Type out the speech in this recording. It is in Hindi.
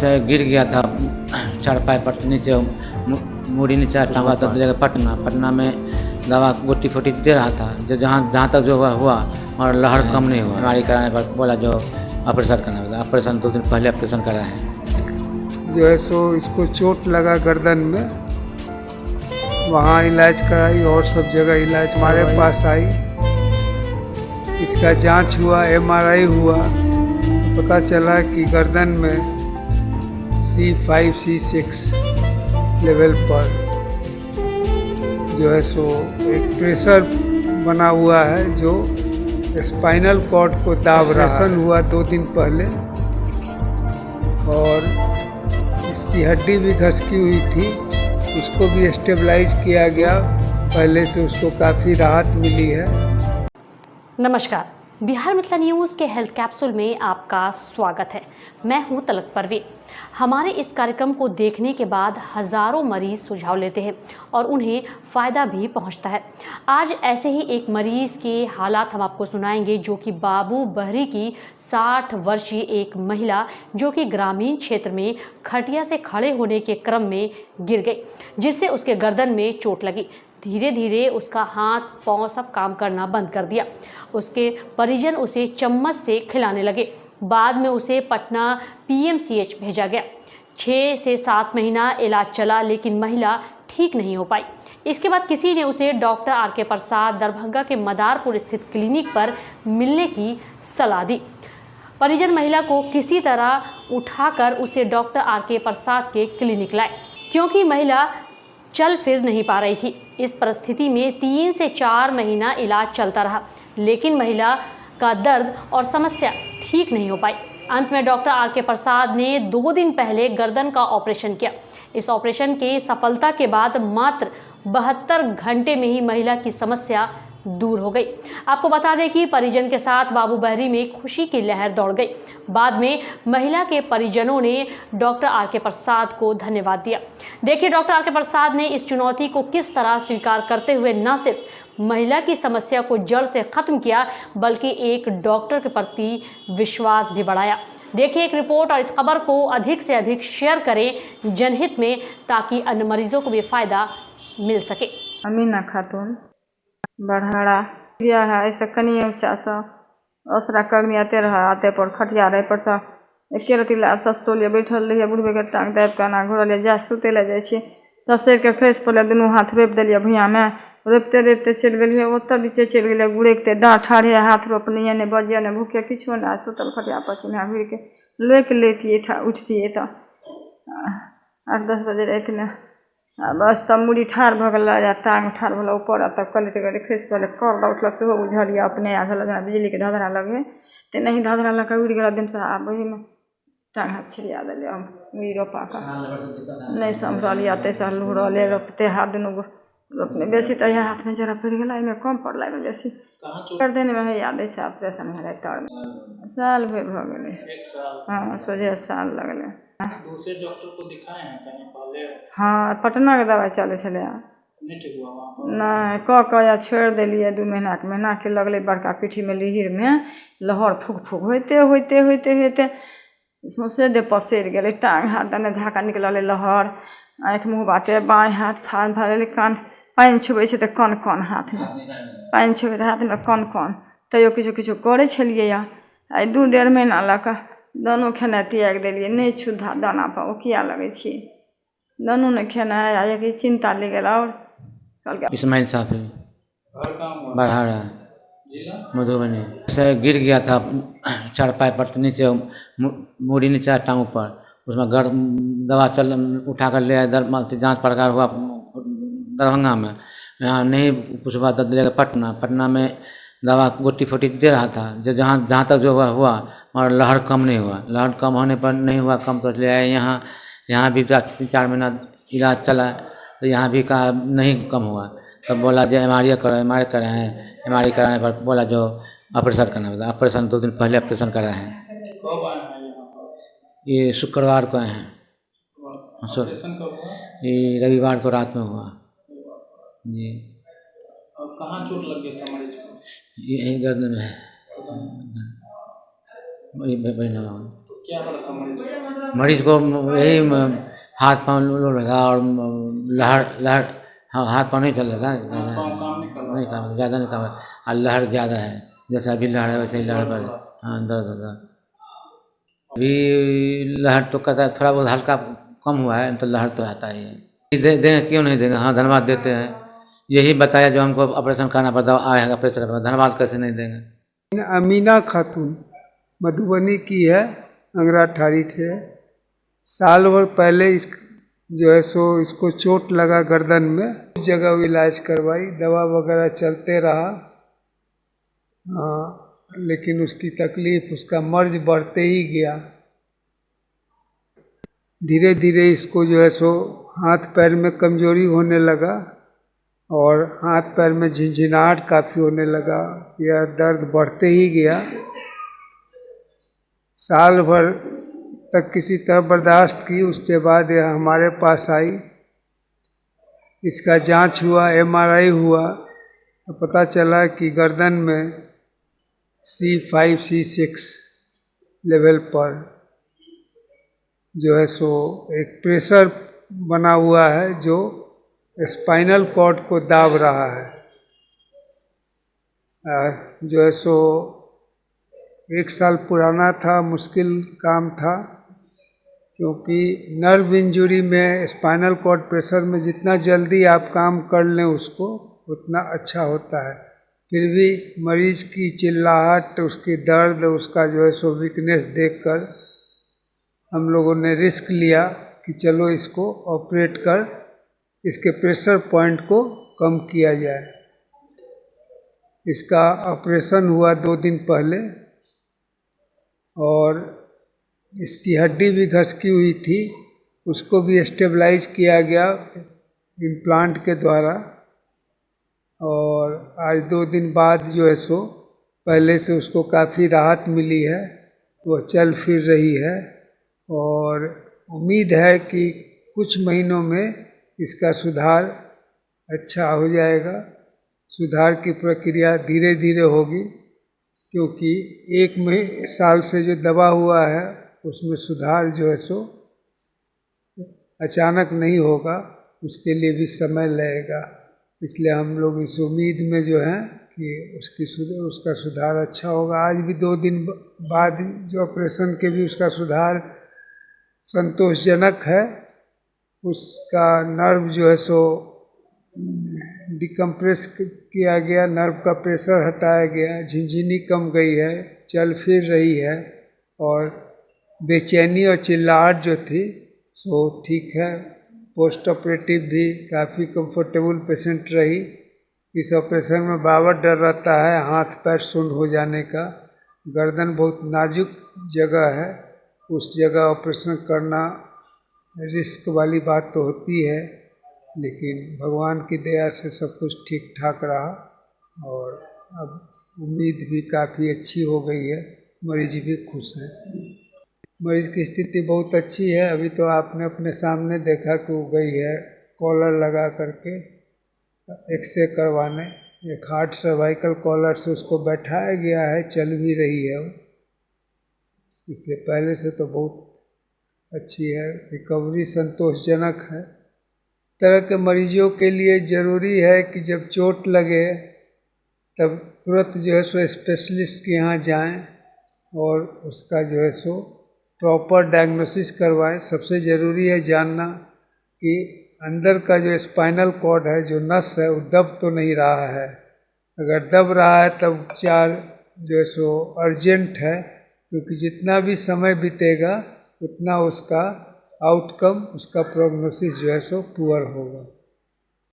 ऐसे गिर गया था चारपाई पर नीचे, मुड़ी नीचे टांगा था जगह पटना में दवा गोटी फोटी दे रहा था। जो जहाँ तक जो हुआ और लहर कम नहीं हुआ। बीमारी कराने पर बोला जो ऑपरेशन करना होगा। ऑपरेशन 2 दिन पहले ऑपरेशन करा है। जो है सो इसको चोट लगा गर्दन में, वहाँ इलाज कराई और सब जगह इलाज हमारे पास आई। इसका जांच हुआ, MRI हुआ, तो पता चला कि गर्दन में C5 C6 लेवल पर जो है सो एक प्रेशर बना हुआ है जो स्पाइनल कॉर्ड को दाब रहा है। हुआ 2 दिन पहले और इसकी हड्डी भी घसकी हुई थी, उसको भी स्टेबलाइज किया गया। पहले से उसको काफ़ी राहत मिली है। नमस्कार, बिहार मिथिला न्यूज़ के हेल्थ कैप्सूल में आपका स्वागत है। मैं हूं तलक परवीन। हमारे इस कार्यक्रम को देखने के बाद हजारों मरीज सुझाव लेते हैं और उन्हें फ़ायदा भी पहुंचता है। आज ऐसे ही एक मरीज के हालात हम आपको सुनाएंगे, जो कि बाबू बहरी की 60 वर्षीय एक महिला जो कि ग्रामीण क्षेत्र में खटिया से खड़े होने के क्रम में गिर गई, जिससे उसके गर्दन में चोट लगी। धीरे धीरे उसका हाथ पांव सब काम करना बंद कर दिया। उसके परिजन उसे चम्मच से खिलाने लगे। बाद में उसे पटना PMCH भेजा गया। 6 से 7 महीना इलाज चला, लेकिन महिला ठीक नहीं हो पाई। इसके बाद किसी ने उसे डॉक्टर RK प्रसाद दरभंगा के मदारपुर स्थित क्लिनिक पर मिलने की सलाह दी। परिजन महिला को किसी तरह उठाकर उसे डॉक्टर RK प्रसाद के क्लिनिक लाए, क्योंकि महिला चल फिर नहीं पा रही थी। इस परिस्थिति में 3 से 4 महीना इलाज चलता रहा, लेकिन महिला का दर्द और समस्या ठीक नहीं हो पाई। अंत में डॉक्टर RK प्रसाद ने 2 दिन पहले गर्दन का ऑपरेशन किया। इस ऑपरेशन के सफलता के बाद मात्र 72 घंटे में ही महिला की समस्या दूर हो गई। आपको बता दें कि परिजन के साथ बाबू बहरी में खुशी की लहर दौड़ गई। बाद में महिला के परिजनों ने डॉक्टर RK प्रसाद को धन्यवाद दिया। देखिए डॉक्टर RK प्रसाद ने इस चुनौती को किस तरह स्वीकार करते हुए न सिर्फ महिला की समस्या को जड़ से खत्म किया, बल्कि एक डॉक्टर के प्रति विश्वास भी बढ़ाया। देखिए एक रिपोर्ट और इस खबर को अधिक से अधिक शेयर करें जनहित में, ताकि अन्य मरीजों को भी फायदा मिल सके। अमीना खातून बढ़ाड़ा दिया है ऐसा कनी ऊँचा सा असरा कर्मी आते रहा, आते पर खटिया रहे पर सा एक रती लाभ ससुरोलिए बैठल रहिए, बुढ़बे के टाँग दाबि कऽ ना घोरलिए जा सुते ले जाइ छी। ससुर के खसि पड़ले, दुनू हाथ रोपि देलिए भुइयाँ में, रोपिते चलि गेलिए ओतऽ बीचे चलि गेलिए गुड़ेकते डाँढ़ ठाढ़े हाथ रोपनिए ने बजिए ने भूखे किछो ने, सुतल खटिया पसीना घुरि के लोकि लेतिए उठतिए तऽ 8-10 बजे रातिमे बस तब मुड़ी ठाढ़ भऽ गेल या टाँग ठाढ़ भेल ऊपर, तब कहलिए गरे खसि पड़ले, कर उठल सेहो बुझलिए अपने आ भेल जेना बिजलीके धधरा लगे तेनाही धधरा लऽ कऽ उड़ि गेल दिन से। आब ओहिमे टाँग हाथ छिड़िया देलिए हम ई रोपा कऽ नहीं सम्हरलिए, ताहिसँ लुहरले रोपते हाथ दुनू रोपने बेसी तऽ इएह हाथमे जरा पड़ि गेला, एहिमे कम पड़ला, एहिमे बेसी कर देने में याद है ऑपरेशन भेलै तर साल भरि भऽ गेलै। हाँ सोझे साल लगलै। दूसरे डॉक्टर को दिखाए हैं कहीं पहले? हाँ पटना के दवाई चलै छलै, नहीं ठीक हुआ वहाँ पर? नहीं कऽ या छोड़ि देलिए। 2 महीना के लगलै बड़का पीठीमे लीहिरमे लहर फूक फूक होइते सौंसे देह पसरि गेलै, टाँग हाथ दने धाका निकललै लहर, आँखि मुँह बाटे, बाँहि हाथ फाड़ भऽ कान पानि छुबै छै तऽ कन हाथमे पानि छुबै तऽ हाथमे कन तैयो किछो करै छलिए। आइ 2-1.5 महीना लऽ कऽ दानो खेनाइ त्याग देलिए, नहीं छुद्धा दाना पर ओकिया लगै छी, दानो नहीं खेनाइ। आ एक चिंता ले गेल और कहलकै इस्माइल साहब बढ़ाड़ा जिला मधुबनी से गिर गया था चारपाई पर नीचे, मुड़ी नीचे टांग ऊपर। उसमें दवा उठा कर ले आए, जाँच पड़ताल हुआ दरभंगा में। यहाँ नहीं कुछ हुआ तो ले पटना में दवा गोटी फोटी दे रहा था। जो जहाँ तक जो हुआ और लहर कम नहीं हुआ। लहर कम होने पर नहीं हुआ कम, तो ले आए यहाँ भी 3-4 महीना इलाज चला, तो यहाँ भी कहा नहीं कम हुआ। तब बोला जो MRI करो, MRI कराए हैं। MRI कराने पर बोला जो ऑपरेशन करना होगा। ऑपरेशन 2 दिन पहले ऑपरेशन करा है। कब आए हैं यहाँ पर? ये शुक्रवार को आए हैं। ऑपरेशन कब हुआ? ये रविवार को रात में हुआ जी। और कहाँ चोट लग गया था मरीज को? ये गर्दन में है, वही बहना। क्या पड़ा था मरीज को? मरीज को यही हाथ पाँव लूल था और लहर लहर, हाँ हाथ पाँव नहीं चल रहा था हाथ पाँव काम नहीं कर रहा नहीं काम ज़्यादा नहीं काम, और लहर ज़्यादा है, जैसा अभी लहर है वैसे ही लहर पर हाँ दर्द होता। अभी लहर तो कहता है थोड़ा बहुत हल्का कम हुआ है, तो लहर तो आता ही है। देंगे क्यों नहीं देंगे, हाँ धन्यवाद देते हैं, यही बताया जो हमको ऑपरेशन करना पड़ता आए हैं ऑपरेशन करना, धन्यवाद कैसे नहीं देंगे। अमीना खातून मधुबनी की है, अंगराठारी से। साल भर पहले इस जो है सो इसको चोट लगा गर्दन में, उस जगह इलाज करवाई, दवा वगैरह चलते रहा। हाँ, लेकिन उसकी तकलीफ, उसका मर्ज बढ़ते ही गया। धीरे धीरे इसको जो है सो हाथ पैर में कमजोरी होने लगा और हाथ पैर में झिनझिनाहट काफ़ी होने लगा, यह दर्द बढ़ते ही गया। साल भर तक किसी तरह बर्दाश्त की, उसके बाद यह हमारे पास आई, इसका जांच हुआ, MRI हुआ, तो पता चला कि गर्दन में C5 C6 लेवल पर जो है सो एक प्रेशर बना हुआ है जो स्पाइनल कॉर्ड को दाब रहा है। जो है सो 1 साल पुराना था, मुश्किल काम था, क्योंकि नर्व इंजरी में स्पाइनल कॉर्ड प्रेशर में जितना जल्दी आप काम कर लें उसको उतना अच्छा होता है। फिर भी मरीज की चिल्लाहट, उसकी दर्द, उसका जो है सो वीकनेस देखकर हम लोगों ने रिस्क लिया कि चलो इसको ऑपरेट कर इसके प्रेशर पॉइंट को कम किया जाए। इसका ऑपरेशन हुआ 2 दिन पहले और इसकी हड्डी भी घसकी हुई थी, उसको भी स्टेबलाइज किया गया इम्प्लांट के द्वारा। और आज 2 दिन बाद जो है सो पहले से उसको काफ़ी राहत मिली है, वो चल फिर रही है और उम्मीद है कि कुछ महीनों में इसका सुधार अच्छा हो जाएगा। सुधार की प्रक्रिया धीरे धीरे होगी, क्योंकि 1 साल से जो दबा हुआ है उसमें सुधार जो है सो अचानक नहीं होगा, उसके लिए भी समय लगेगा। इसलिए हम लोग इस उम्मीद में जो है कि उसका सुधार अच्छा होगा। आज भी 2 दिन बाद जो ऑपरेशन के भी उसका सुधार संतोषजनक है। उसका नर्व जो है सो डिकम्प्रेस किया गया, नर्व का प्रेशर हटाया गया, झिनझिनी कम गई है, चल फिर रही है और बेचैनी और चिल्लाहट जो थी सो ठीक है। पोस्ट ऑपरेटिव भी काफ़ी कंफर्टेबल पेशेंट रही। इस ऑपरेशन में बार डर रहता है हाथ पैर सुन्न हो जाने का। गर्दन बहुत नाजुक जगह है, उस जगह ऑपरेशन करना रिस्क वाली बात तो होती है, लेकिन भगवान की दया से सब कुछ ठीक ठाक रहा और अब उम्मीद भी काफ़ी अच्छी हो गई है, मरीज भी खुश हैं। मरीज की स्थिति बहुत अच्छी है। अभी तो आपने अपने सामने देखा कि वो गई है कॉलर लगा करके एक्सरे करवाने, एक हार्ट सर्वाइकल कॉलर से उसको बैठाया गया है, चल भी रही है वो। इससे पहले से तो बहुत अच्छी है, रिकवरी संतोषजनक है। तरह के मरीजों के लिए ज़रूरी है कि जब चोट लगे तब तुरंत जो है सो स्पेशलिस्ट के यहाँ जाएं और उसका जो है सो प्रॉपर डायग्नोसिस करवाएं। सबसे ज़रूरी है जानना कि अंदर का जो स्पाइनल कॉर्ड है, जो नस है, वो दब तो नहीं रहा है। अगर दब रहा है तब उपचार जो है सो अर्जेंट है, क्योंकि जितना भी समय बीतेगा उतना उसका आउटकम, उसका प्रोग्नोसिस जो है सो पुअर होगा।